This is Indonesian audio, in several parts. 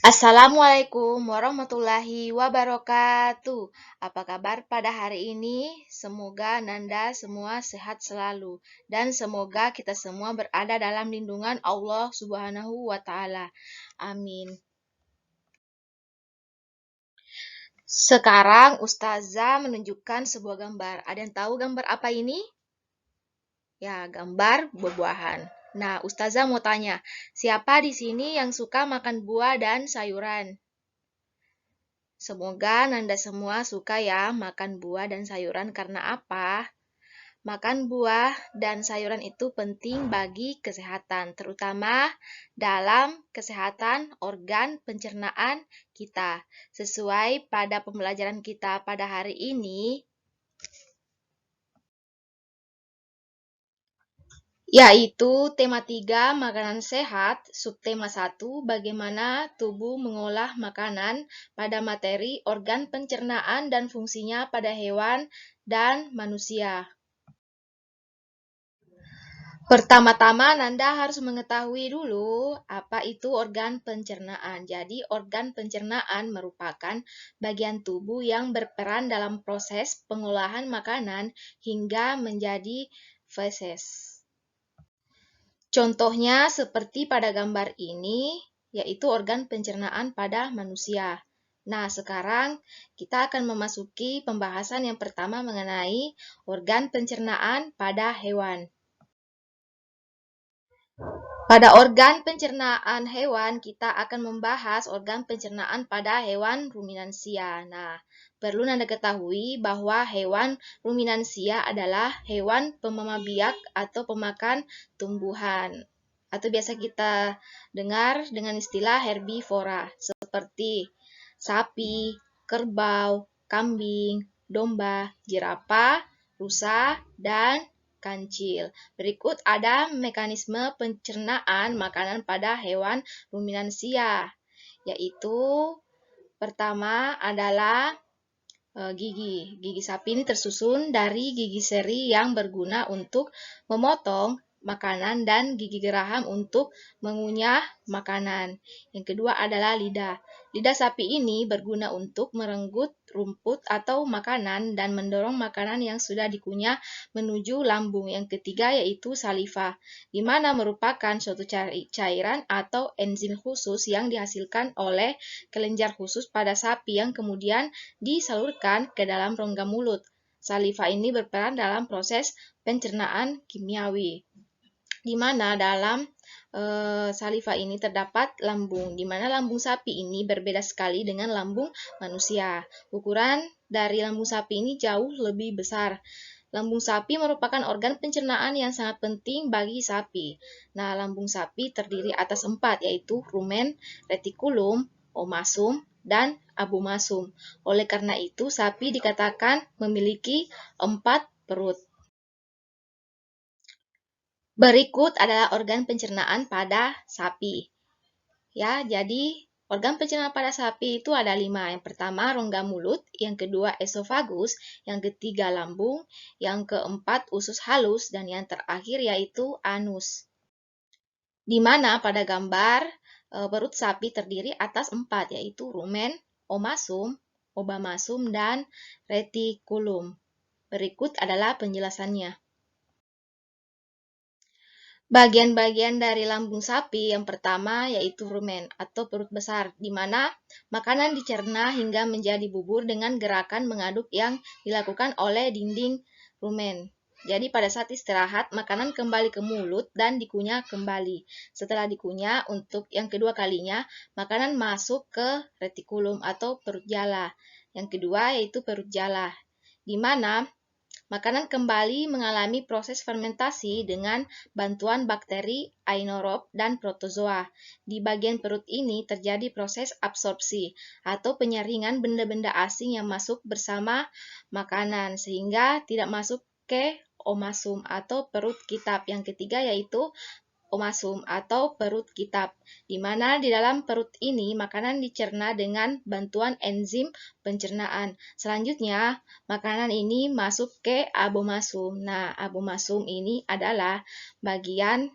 Assalamualaikum warahmatullahi wabarakatuh. Apa kabar pada hari ini? Semoga Nanda semua sehat selalu dan semoga kita semua berada dalam lindungan Allah Subhanahu wa taala. Amin. Sekarang Ustazah menunjukkan sebuah gambar. Ada yang tahu gambar apa ini? Ya, gambar buah-buahan. Nah, Ustazah mau tanya, siapa di sini yang suka makan buah dan sayuran? Semoga Nanda semua suka ya makan buah dan sayuran karena apa? Makan buah dan sayuran itu penting bagi kesehatan, terutama dalam kesehatan organ pencernaan kita. Sesuai pada pembelajaran kita pada hari ini, yaitu tema 3 makanan sehat, subtema 1 bagaimana tubuh mengolah makanan pada materi organ pencernaan dan fungsinya pada hewan dan manusia. Pertama-tama Nanda harus mengetahui dulu apa itu organ pencernaan. Jadi organ pencernaan merupakan bagian tubuh yang berperan dalam proses pengolahan makanan hingga menjadi feses. Contohnya seperti pada gambar ini, yaitu organ pencernaan pada manusia. Nah, sekarang kita akan memasuki pembahasan yang pertama mengenai organ pencernaan pada hewan. Pada organ pencernaan hewan, kita akan membahas organ pencernaan pada hewan ruminansia. Nah, perlu Anda ketahui bahwa hewan ruminansia adalah hewan pemama biak atau pemakan tumbuhan. Atau biasa kita dengar dengan istilah herbivora, seperti sapi, kerbau, kambing, domba, jerapah, rusa, dan kancil. Berikut ada mekanisme pencernaan makanan pada hewan ruminansia, yaitu pertama adalah gigi. Gigi sapi ini tersusun dari gigi seri yang berguna untuk memotong makanan dan gigi geraham untuk mengunyah makanan. Yang kedua adalah lidah. Lidah sapi ini berguna untuk merenggut rumput atau makanan dan mendorong makanan yang sudah dikunyah menuju lambung. Yang ketiga yaitu saliva, di mana merupakan suatu cairan atau enzim khusus yang dihasilkan oleh kelenjar khusus pada sapi yang kemudian disalurkan ke dalam rongga mulut. Saliva ini berperan dalam proses pencernaan kimiawi, di mana dalam saliva ini terdapat lambung, di mana lambung sapi ini berbeda sekali dengan lambung manusia. Ukuran dari lambung sapi ini jauh lebih besar. Lambung sapi merupakan organ pencernaan yang sangat penting bagi sapi. Nah, lambung sapi terdiri atas 4, yaitu rumen, retikulum, omasum, dan abomasum. Oleh karena itu, sapi dikatakan memiliki 4 perut. Berikut adalah organ pencernaan pada sapi. Ya, jadi organ pencernaan pada sapi itu ada 5. Yang pertama rongga mulut, yang kedua esofagus, yang ketiga lambung, yang keempat usus halus, dan yang terakhir yaitu anus. Di mana pada gambar perut sapi terdiri atas 4, yaitu rumen, omasum, obamasum, dan retikulum. Berikut adalah penjelasannya. Bagian-bagian dari lambung sapi yang pertama yaitu rumen atau perut besar, di mana makanan dicerna hingga menjadi bubur dengan gerakan mengaduk yang dilakukan oleh dinding rumen. Jadi pada saat istirahat, makanan kembali ke mulut dan dikunyah kembali. Setelah dikunyah untuk yang kedua kalinya, makanan masuk ke retikulum atau perut jala. Yang kedua yaitu perut jala, di mana makanan kembali mengalami proses fermentasi dengan bantuan bakteri aenarob dan protozoa. Di bagian perut ini terjadi proses absorpsi atau penyaringan benda-benda asing yang masuk bersama makanan sehingga tidak masuk ke omasum atau perut kitab. Yang ketiga yaitu omasum atau perut kitab, di mana di dalam perut ini makanan dicerna dengan bantuan enzim pencernaan. Selanjutnya, makanan ini masuk ke abomasum. Nah, abomasum ini adalah bagian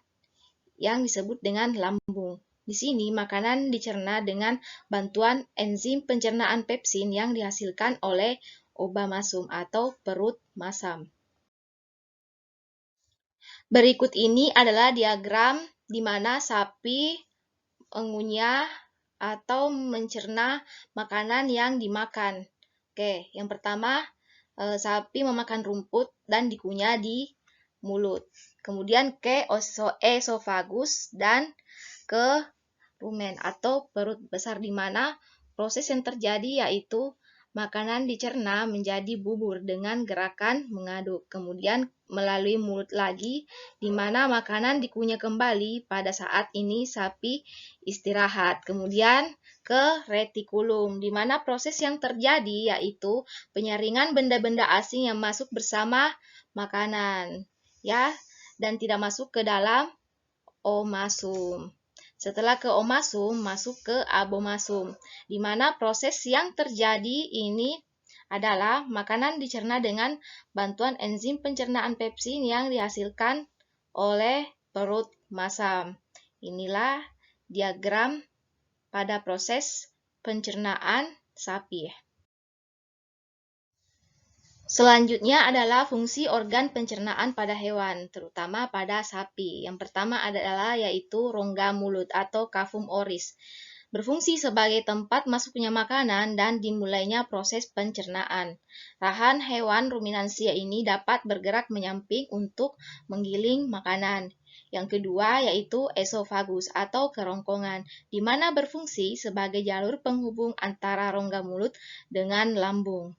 yang disebut dengan lambung. Di sini makanan dicerna dengan bantuan enzim pencernaan pepsin yang dihasilkan oleh obamasum atau perut masam. Berikut ini adalah diagram di mana sapi mengunyah atau mencerna makanan yang dimakan. Oke, yang pertama sapi memakan rumput dan dikunyah di mulut. Kemudian ke esofagus dan ke rumen atau perut besar, di mana proses yang terjadi yaitu makanan dicerna menjadi bubur dengan gerakan mengaduk. Kemudian melalui mulut lagi, di mana makanan dikunyah kembali. Pada saat ini sapi istirahat. Kemudian ke retikulum, di mana proses yang terjadi yaitu penyaringan benda-benda asing yang masuk bersama makanan, ya, dan tidak masuk ke dalam omasum. Setelah ke omasum, masuk ke abomasum, di mana proses yang terjadi ini adalah makanan dicerna dengan bantuan enzim pencernaan pepsin yang dihasilkan oleh perut masam. Inilah diagram pada proses pencernaan sapi. Selanjutnya adalah fungsi organ pencernaan pada hewan, terutama pada sapi. Yang pertama adalah yaitu rongga mulut atau cavum oris. Berfungsi sebagai tempat masuknya makanan dan dimulainya proses pencernaan. Rahan hewan ruminansia ini dapat bergerak menyamping untuk menggiling makanan. Yang kedua yaitu esofagus atau kerongkongan, di mana berfungsi sebagai jalur penghubung antara rongga mulut dengan lambung.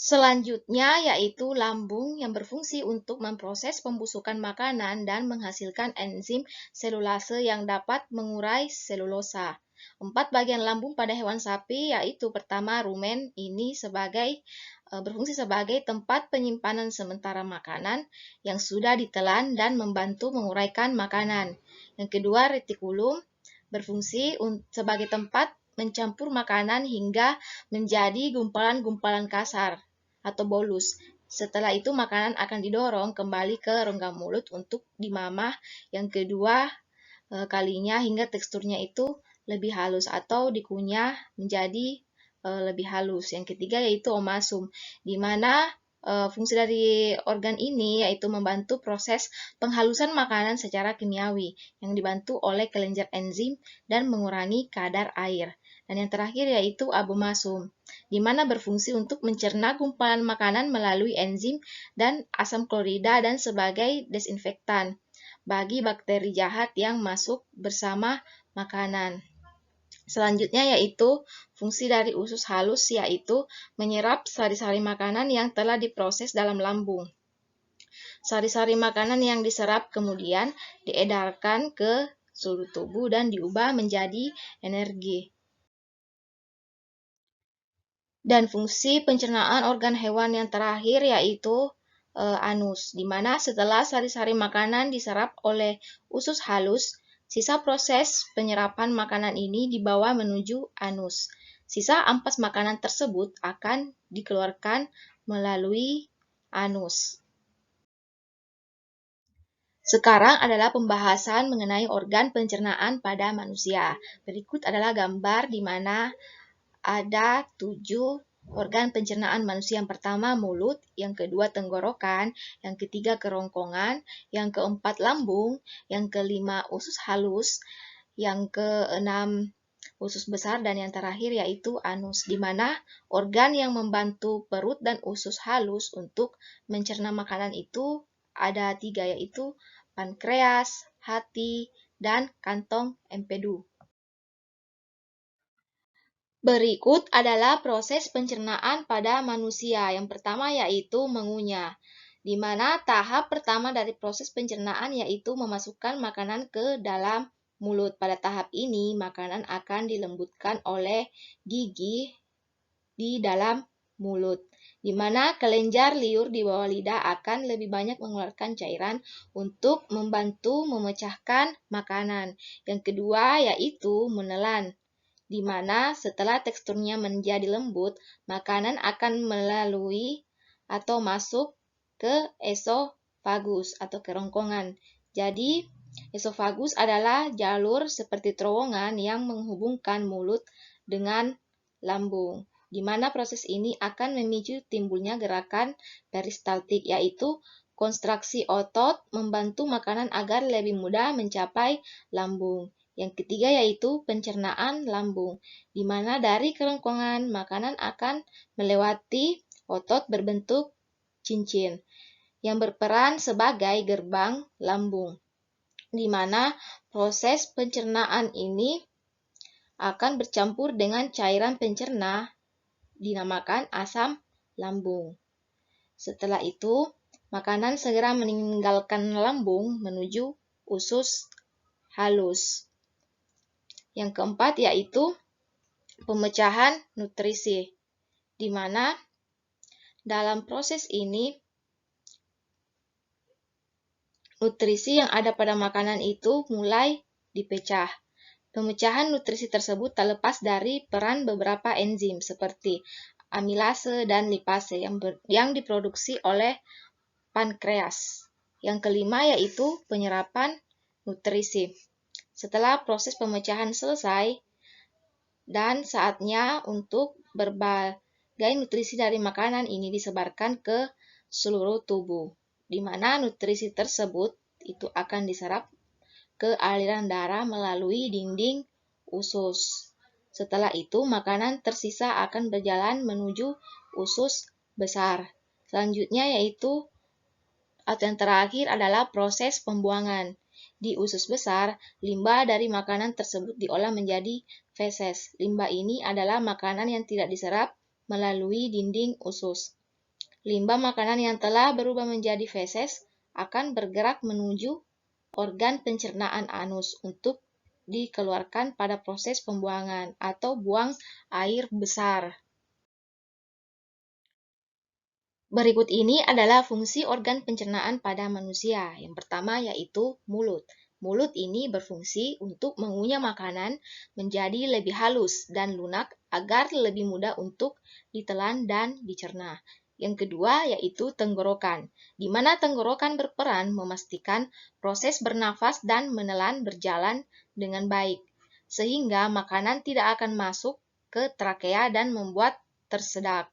Selanjutnya yaitu lambung yang berfungsi untuk memproses pembusukan makanan dan menghasilkan enzim selulase yang dapat mengurai selulosa. 4 bagian lambung pada hewan sapi yaitu pertama rumen, ini berfungsi sebagai tempat penyimpanan sementara makanan yang sudah ditelan dan membantu menguraikan makanan. Yang kedua retikulum berfungsi sebagai tempat mencampur makanan hingga menjadi gumpalan-gumpalan kasar atau bolus. Setelah itu makanan akan didorong kembali ke rongga mulut untuk dimamah yang kedua kalinya hingga teksturnya itu lebih halus atau dikunyah menjadi lebih halus. Yang ketiga yaitu omasum, di mana fungsi dari organ ini yaitu membantu proses penghalusan makanan secara kimiawi yang dibantu oleh kelenjar enzim dan mengurangi kadar air. Dan yang terakhir yaitu abomasum, di mana berfungsi untuk mencerna gumpalan makanan melalui enzim dan asam klorida dan sebagai desinfektan bagi bakteri jahat yang masuk bersama makanan. Selanjutnya yaitu fungsi dari usus halus, yaitu menyerap sari-sari makanan yang telah diproses dalam lambung. Sari-sari makanan yang diserap kemudian diedarkan ke seluruh tubuh dan diubah menjadi energi. Dan fungsi pencernaan organ hewan yang terakhir yaitu anus, di mana setelah sari-sari makanan diserap oleh usus halus, sisa proses penyerapan makanan ini dibawa menuju anus. Sisa ampas makanan tersebut akan dikeluarkan melalui anus. Sekarang adalah pembahasan mengenai organ pencernaan pada manusia. Berikut adalah gambar di mana ada 7 organ pencernaan manusia. Yang pertama mulut, yang kedua tenggorokan, yang ketiga kerongkongan, yang keempat lambung, yang kelima usus halus, yang keenam usus besar, dan yang terakhir yaitu anus, di mana organ yang membantu perut dan usus halus untuk mencerna makanan itu ada 3, yaitu pankreas, hati, dan kantong empedu. Berikut adalah proses pencernaan pada manusia. Yang pertama yaitu mengunyah, di mana tahap pertama dari proses pencernaan yaitu memasukkan makanan ke dalam mulut. Pada tahap ini, makanan akan dilembutkan oleh gigi di dalam mulut, di mana kelenjar liur di bawah lidah akan lebih banyak mengeluarkan cairan untuk membantu memecahkan makanan. Yang kedua yaitu menelan, di mana setelah teksturnya menjadi lembut, makanan akan melalui atau masuk ke esofagus atau kerongkongan. Jadi, Esofagus adalah jalur seperti terowongan yang menghubungkan mulut dengan lambung, di mana proses ini akan memicu timbulnya gerakan peristaltik, yaitu kontraksi otot membantu makanan agar lebih mudah mencapai lambung. Yang ketiga yaitu pencernaan lambung, di mana dari kerongkongan makanan akan melewati otot berbentuk cincin, yang berperan sebagai gerbang lambung, di mana proses pencernaan ini akan bercampur dengan cairan pencerna dinamakan asam lambung. Setelah itu, makanan segera meninggalkan lambung menuju usus halus. Yang keempat yaitu pemecahan nutrisi, di mana dalam proses ini nutrisi yang ada pada makanan itu mulai dipecah. Pemecahan nutrisi tersebut tak lepas dari peran beberapa enzim seperti amilase dan lipase yang diproduksi oleh pankreas. Yang kelima yaitu penyerapan nutrisi. Setelah proses pemecahan selesai dan saatnya untuk berbagai nutrisi dari makanan ini disebarkan ke seluruh tubuh, di mana nutrisi tersebut itu akan diserap ke aliran darah melalui dinding usus. Setelah itu, makanan tersisa akan berjalan menuju usus besar. Selanjutnya yaitu, atau yang terakhir adalah proses pembuangan. Di usus besar, limbah dari makanan tersebut diolah menjadi feses. Limbah ini adalah makanan yang tidak diserap melalui dinding usus. Limbah makanan yang telah berubah menjadi feses akan bergerak menuju organ pencernaan anus untuk dikeluarkan pada proses pembuangan atau buang air besar. Berikut ini adalah fungsi organ pencernaan pada manusia. Yang pertama yaitu mulut. Mulut ini berfungsi untuk mengunyah makanan menjadi lebih halus dan lunak agar lebih mudah untuk ditelan dan dicerna. Yang kedua yaitu tenggorokan, di mana tenggorokan berperan memastikan proses bernafas dan menelan berjalan dengan baik, sehingga makanan tidak akan masuk ke trakea dan membuat tersedak.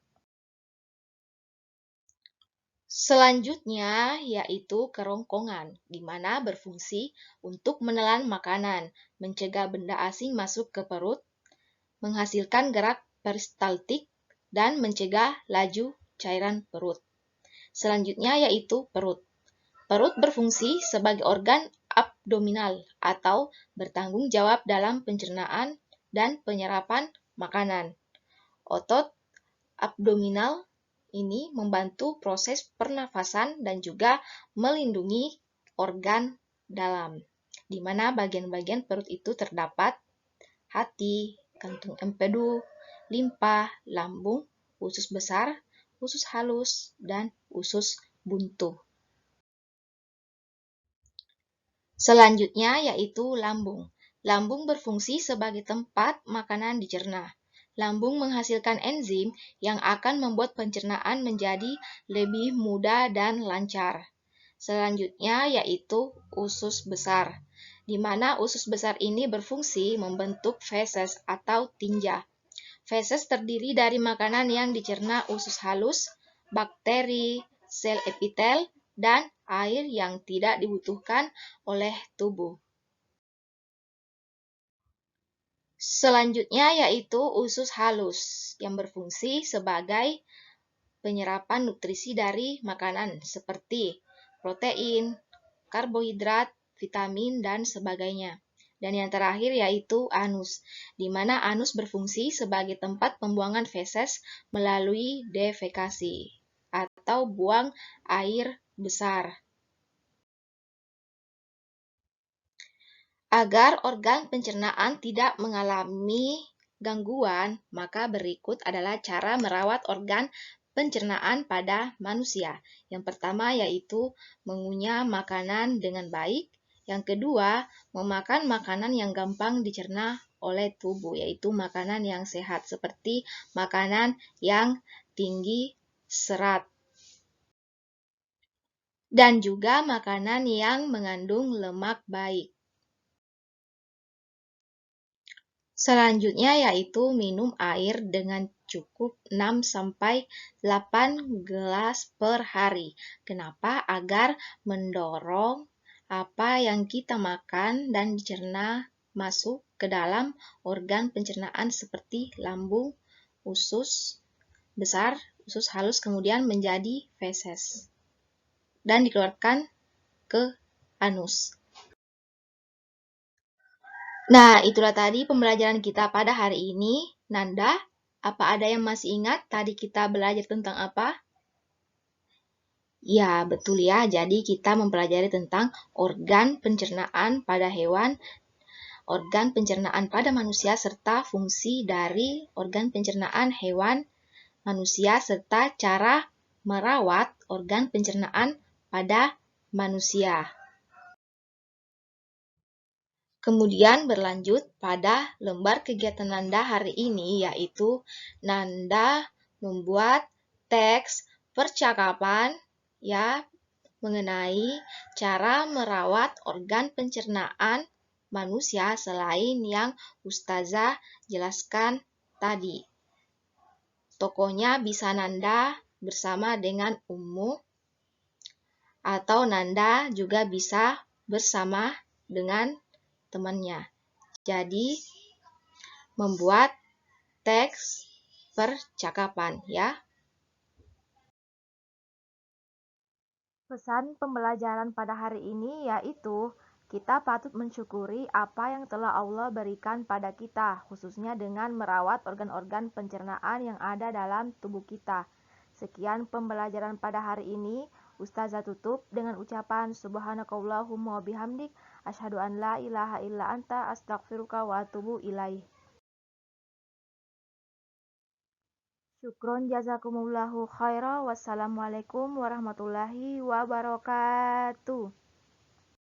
Selanjutnya yaitu kerongkongan, di mana berfungsi untuk menelan makanan, mencegah benda asing masuk ke perut, menghasilkan gerak peristaltik, dan mencegah laju cairan perut. Selanjutnya yaitu perut. Perut berfungsi sebagai organ abdominal atau bertanggung jawab dalam pencernaan dan penyerapan makanan. Otot abdominal ini membantu proses pernafasan dan juga melindungi organ dalam, di mana bagian-bagian perut itu terdapat hati, kantung empedu, limpa, lambung, usus besar, usus halus, dan usus buntu. Selanjutnya yaitu lambung. Lambung berfungsi sebagai tempat makanan dicerna. Lambung menghasilkan enzim yang akan membuat pencernaan menjadi lebih mudah dan lancar. Selanjutnya yaitu usus besar, di mana usus besar ini berfungsi membentuk feses atau tinja. Feses terdiri dari makanan yang dicerna usus halus, bakteri, sel epitel, dan air yang tidak dibutuhkan oleh tubuh. Selanjutnya yaitu usus halus yang berfungsi sebagai penyerapan nutrisi dari makanan seperti protein, karbohidrat, vitamin, dan sebagainya. Dan yang terakhir yaitu anus, di mana anus berfungsi sebagai tempat pembuangan feses melalui defekasi atau buang air besar. Agar organ pencernaan tidak mengalami gangguan, maka berikut adalah cara merawat organ pencernaan pada manusia. Yang pertama yaitu mengunyah makanan dengan baik. Yang kedua, memakan makanan yang gampang dicerna oleh tubuh, yaitu makanan yang sehat seperti makanan yang tinggi serat. dan juga makanan yang mengandung lemak baik. Selanjutnya yaitu minum air dengan cukup 6-8 gelas per hari. Kenapa? Agar mendorong apa yang kita makan dan dicerna masuk ke dalam organ pencernaan seperti lambung, usus besar, usus halus, kemudian menjadi feses dan dikeluarkan ke anus. Nah, itulah tadi pembelajaran kita pada hari ini. Nanda, apa ada yang masih ingat tadi kita belajar tentang apa? Ya, betul ya. Jadi kita mempelajari tentang organ pencernaan pada hewan, organ pencernaan pada manusia, serta fungsi dari organ pencernaan hewan, manusia, serta cara merawat organ pencernaan pada manusia. Kemudian berlanjut pada lembar kegiatan Nanda hari ini, yaitu Nanda membuat teks percakapan ya mengenai cara merawat organ pencernaan manusia selain yang Ustazah jelaskan tadi. Tokohnya bisa Nanda bersama dengan Ummu, atau Nanda juga bisa bersama dengan temannya. Jadi, membuat teks percakapan ya. Pesan pembelajaran pada hari ini yaitu kita patut mensyukuri apa yang telah Allah berikan pada kita, khususnya dengan merawat organ-organ pencernaan yang ada dalam tubuh kita. Sekian pembelajaran pada hari ini. Ustazah tutup dengan ucapan Subhanakallahumma wa bihamdik asyhadu an la ilaha illa anta astaghfiruka wa atubu ilaih. Syukron jazakumullahu khaira. Wassalamualaikum warahmatullahi wabarakatuh.